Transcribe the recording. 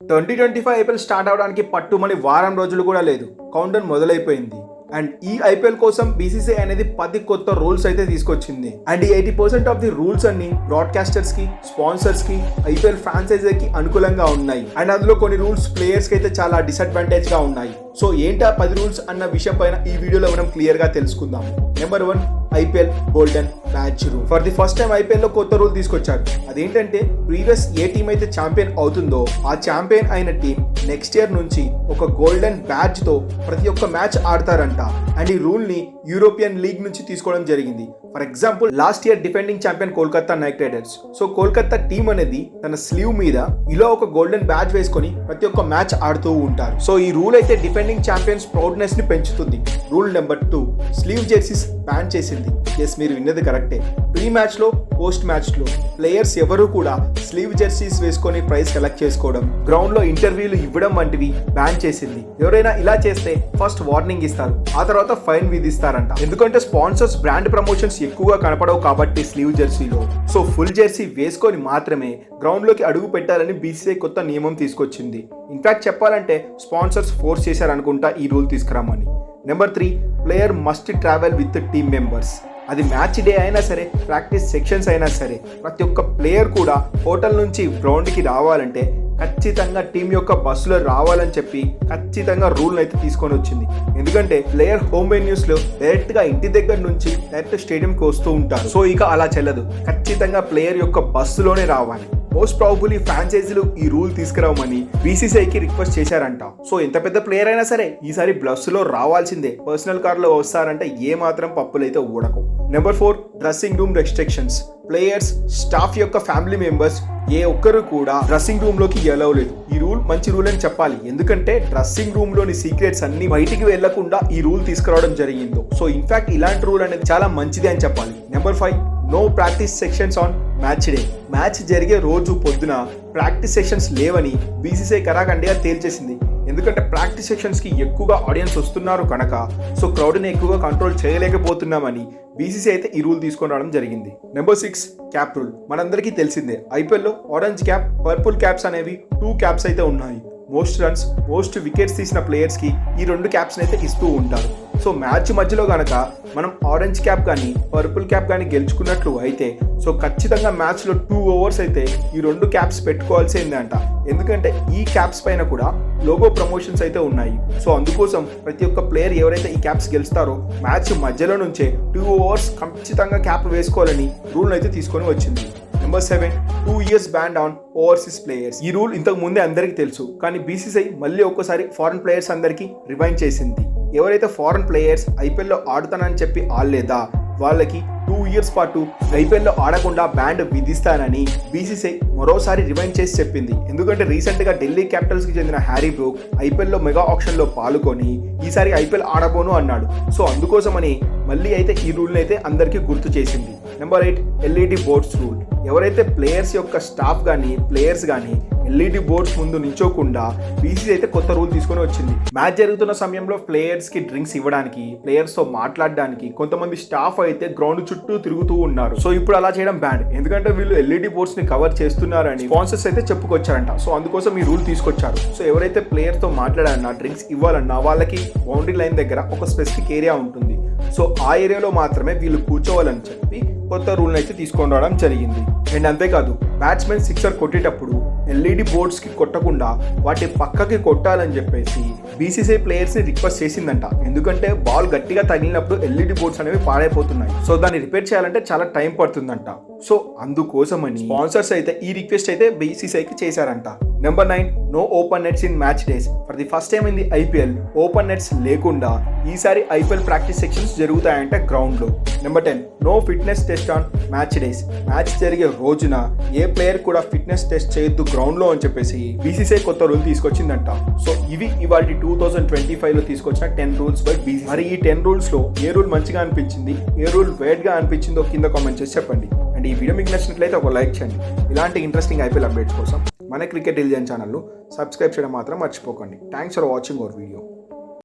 2025 IPL start అవడానికి పట్టుమని వారం రోజులు కూడా లేదు. కౌంటౌన్ మొదలైపోయింది. అండ్ ఈ ఐపీఎల్ కోసం బీసీసీఐ అనేది 10 కొత్త రూల్స్ అయితే తీసుకొచ్చింది. అండ్ ఈ 80% ఆఫ్ ది రూల్స్ అన్ని బ్రాడ్కాస్టర్స్ కి, స్పాన్సర్స్ కి, ఐపీఎల్ ఫ్రాంచైజీకి అనుకూలంగా ఉన్నాయి. అండ్ అందులో కొన్ని రూల్స్ ప్లేయర్స్ కి అయితే చాలా డిసడ్వాంటేజ్ గా ఉన్నాయి. సో ఏంటి ఆ 10 రూల్స్ అన్న విషయం పైన ఈ వీడియోలో మనం క్లియర్ గా తెలుసుకుందాం. Number 1, IPL golden badge rule. For the first time IPL లో కొత్త రూల్ తీసుకొచ్చారు. అదేంటంటే ప్రీవియస్ ఏ టీం అయితే ఛాంపియన్ అవుతుందో ఆ ఛాంపియన్ అయిన టీం నెక్స్ట్ ఇయర్ నుంచి ఒక గోల్డెన్ బ్యాడ్జ్ తో ప్రతి ఒక్క మ్యాచ్ ఆడతారంట. అండ్ ఈ రూల్ ని యూరోపియన్ లీగ్ నుంచి తీసుకోవడం జరిగింది. For example last year defending champion Kolkata night riders. So Kolkata team అనేది తన స్లీవ్ మీద ఇలా ఒక గోల్డెన్ బ్యాడ్జ్ వేసుకొని ప్రతి ఒక్క మ్యాచ్ ఆడుతూ ఉంటారు. సో ఈ రూల్ అయితే డిఫెండింగ్ ఛాంపియన్స్ ప్రౌడ్నెస్ ని పెంచుతుంది. Rule number 2, sleeve jerseys ban చేసింది. ఎస్, మీరు విన్నది కరెక్టే. ప్రీ మ్యాచ్ లో, పోస్ట్ మ్యాచ్ లో ప్లేయర్స్ ఎవరు కూడా స్లీవ్ జెర్సీస్ వేసుకొని ప్రైజ్ కలెక్ట్ చేసుకోవడం, గ్రౌండ్ లో ఇంటర్వ్యూలు ఇవ్వడం వంటివి బ్యాన్ చేసింది. ఎవరైనా ఇలా చేస్తే ఫస్ట్ వార్నింగ్ ఇస్తారు, ఆ తర్వాత ఫైన్ విధిస్తారంట. ఎందుకంటే స్పాన్సర్స్ బ్రాండ్ ప్రమోషన్స్ ఎక్కువగా కనపడవు కాబట్టి స్లీవ్ జెర్సీలో. సో ఫుల్ జెర్సీ వేసుకొని మాత్రమే గ్రౌండ్ లోకి అడుగు పెట్టాలని బీసీసీఐ కొత్త నియమం తీసుకొచ్చింది. ఇన్ఫాక్ట్ చెప్పాలంటే స్పాన్సర్స్ ఫోర్స్ చేశారనుకుంటా ఈ రూల్ తీసుకురామని. Number 3, player must travel with team members. అది మ్యాచ్ డే అయినా సరే, ప్రాక్టీస్ సెక్షన్స్ అయినా సరే, ప్రతి ఒక్క ప్లేయర్ కూడా హోటల్ నుంచి గ్రౌండ్కి రావాలంటే ఖచ్చితంగా టీం యొక్క బస్సులో రావాలని చెప్పి ఖచ్చితంగా రూల్ అయితే తీసుకొని వచ్చింది. ఎందుకంటే ప్లేయర్ హోమ్ వెన్యూస్ లో డైరెక్ట్ గా ఇంటి దగ్గర నుంచి డైరెక్ట్ స్టేడియంకి వస్తూ ఉంటారు. సో ఇక అలా చెల్లదు, ఖచ్చితంగా ప్లేయర్ యొక్క బస్సులోనే రావాలి. మోస్ట్ ప్రాబబుల్లీ ఫ్రాంచైజీలు ఈ రూల్ తీసుకురావమని బీసీసీఐకి రిక్వెస్ట్ చేశారంట. సో ఎంత పెద్ద ప్లేయర్ అయినా సరే ఈసారి బస్సులో రావాల్సిందే. పర్సనల్ కార్లో వస్తారంటే ఏ మాత్రం పప్పులైతే ఊడకు. Number 4, dressing room restrictions. Players, staff యొక్క ఫ్యామిలీ మెంబర్స్ ఏ ఒక్కరు కూడా డ్రెస్సింగ్ రూమ్ లోకి ఎలవ్ లేదు. ఈ రూల్ మంచి రూల్ అని చెప్పాలి. ఎందుకంటే డ్రెస్సింగ్ రూమ్ లోని సీక్రెట్స్ అన్ని బయటికి వెళ్లకుండా ఈ రూల్ తీసుకురావడం జరిగింది. సో ఇన్ఫాక్ట్ ఇలాంటి రూల్ అనేది చాలా మంచిది అని చెప్పాలి. Number 5, no practice sections on match day. మ్యాచ్ జరిగే రోజు పొద్దున ప్రాక్టీస్ సెషన్స్ లేవని బీసీసీఐ కరాఖండిగా తేల్చేసింది. ఎందుకంటే ప్రాక్టీస్ సెక్షన్స్ కి ఎక్కువగా ఆడియన్స్ వస్తున్నారు కనుక సో క్రౌడ్ ని ఎక్కువగా కంట్రోల్ చేయలేకపోతున్నామని బీసీసీ అయితే ఈ రూల్ తీసుకొని రావడం జరిగింది. Number 6, cap rule. మనందరికీ తెలిసిందే ఐపీఎల్లో ఆరెంజ్ క్యాప్, పర్పుల్ క్యాప్స్ అనేవి 2 క్యాప్స్ అయితే ఉన్నాయి. మోస్ట్ రన్స్, మోస్ట్ వికెట్స్ తీసిన ప్లేయర్స్ కి ఈ 2 క్యాప్స్ అయితే ఇస్తూ ఉంటారు. సో మ్యాచ్ మధ్యలో గనక మనం ఆరెంజ్ క్యాప్ కానీ పర్పుల్ క్యాప్ కానీ గెలుచుకున్నట్లు అయితే సో ఖచ్చితంగా మ్యాచ్లో 2 ఓవర్స్ అయితే ఈ 2 క్యాప్స్ పెట్టుకోవాల్సిందే అంట. ఎందుకంటే ఈ క్యాప్స్ పైన కూడా లోగో ప్రమోషన్స్ అయితే ఉన్నాయి. సో అందుకోసం ప్రతి ఒక్క ప్లేయర్ ఎవరైతే ఈ క్యాప్స్ గెలుస్తారో మ్యాచ్ మధ్యలో నుంచే 2 ఓవర్స్ ఖచ్చితంగా క్యాప్ వేసుకోవాలని రూల్ అయితే తీసుకొని వచ్చింది. Number 7, 2 years ban on overseas players. ఈ రూల్ ఇంతకు ముందే అందరికీ తెలుసు, కానీ బీసీసీఐ మళ్ళీ ఒక్కసారి ఫారెన్ ప్లేయర్స్ అందరికీ రివైండ్ చేసింది. ఎవరైతే ఫారెన్ ప్లేయర్స్ ఐపీఎల్లో ఆడుతానని చెప్పి ఆడలేదా వాళ్ళకి 2 years పాటు ఐపీఎల్లో ఆడకుండా బ్యాన్ విధిస్తానని బీసీసీఐ మరోసారి రివైండ్ చేసి చెప్పింది. ఎందుకంటే రీసెంట్ గా ఢిల్లీ క్యాపిటల్స్ కి చెందిన హ్యారీ బ్రూక్ ఐపీఎల్లో మెగా ఆప్షన్ లో పాల్గొని ఈసారి ఐపీఎల్ ఆడబోను అన్నాడు. సో అందుకోసమని మళ్ళీ అయితే ఈ రూల్ని అయితే అందరికీ గుర్తు చేసింది. Number 8, LED boards rule. ఎవరైతే ప్లేయర్స్ యొక్క స్టాఫ్ కానీ ప్లేయర్స్ కానీ ఎల్ఈడి బోర్డ్స్ ముందు నించోకుండా బీసీసీ అయితే కొత్త రూల్ తీసుకొని వచ్చింది. మ్యాచ్ జరుగుతున్న సమయంలో ప్లేయర్స్ కి డ్రింక్స్ ఇవ్వడానికి, ప్లేయర్స్ తో మాట్లాడడానికి కొంతమంది స్టాఫ్ అయితే గ్రౌండ్ చుట్టూ తిరుగుతూ ఉన్నారు. సో ఇప్పుడు అలా చేయడం బ్యాన్. ఎందుకంటే వీళ్ళు ఎల్ఈడి బోర్డ్స్ ని కవర్ చేస్తున్నారని స్పాన్సర్స్ అయితే చెప్పుకొచ్చారంట. సో అందుకోసం ఈ రూల్ తీసుకొచ్చారు. సో ఎవరైతే ప్లేయర్ తో మాట్లాడాలన్నా, డ్రింక్స్ ఇవ్వాలన్నా వాళ్ళకి బౌండరీ లైన్ దగ్గర ఒక స్పెసిఫిక్ ఏరియా ఉంటుంది. సో ఆ ఏరియాలో మాత్రమే వీళ్ళు కూర్చోవాలని చెప్పి కొత్త రూల్ అయితే తీసుకొని రావడం జరిగింది. అండ్ అంతేకాదు, బ్యాట్స్మెన్ సిక్సర్ కొట్టేటప్పుడు ఎల్ఈడి బోర్డ్స్ కి కొట్టకుండా వాటి పక్కకి కొట్టాలని చెప్పేసి బీసీసీఐ ప్లేయర్స్ ని రిక్వెస్ట్ చేసిందంట. ఎందుకంటే బాల్ గట్టిగా తగిలినప్పుడు ఎల్ఈడి బోర్డ్స్ అనేవి పాడైపోతున్నాయి. సో దాన్ని రిపేర్ చేయాలంటే చాలా టైం పడుతుందంట. సో అందుకోసమని స్పాన్సర్స్ అయితే ఈ రిక్వెస్ట్ అయితే బీసీసీఐకి చేశారంట. Number 9, no open nets in match days. For the first time in the IPL open nets లేకుండా ఈసారి ఐపీఎల్ ప్రాక్టీస్ సెక్షన్స్ జరుగుతాయంటే గ్రౌండ్ లో. Number 10, no fitness test on match days. Match జరిగే రోజున ఏ ప్లేయర్ కూడా ఫిట్నెస్ టెస్ట్ చేయొద్దు ground లో అని చెప్పేసి బీసీసీఐ కొత్త రూల్ తీసుకొచ్చిందంట. సో ఇవి ఇవాళ 2025 లో తీసుకొచ్చిన 10 రూల్స్ బై బీసీసీఐ. మరి ఈ 10 రూల్స్ లో ఏ రూల్ మంచిగా అనిపించింది, ఏ రూల్ వేడ్ గా అనిపించిందో కింద కామెంట్ చేసి చెప్పండి. అండ్ ఈ వీడియో మీకు నచ్చినట్లయితే ఒక లైక్ చేయండి. ఇలాంటి ఇంట్రెస్టింగ్ ఐపీఎల్ అప్డేట్స్ కోసం మన క్రికెట్ ఇండియన్ ఛానల్ను సబ్స్క్రైబ్ చేయడం మాత్రం మర్చిపోకండి. Thanks for watching our video.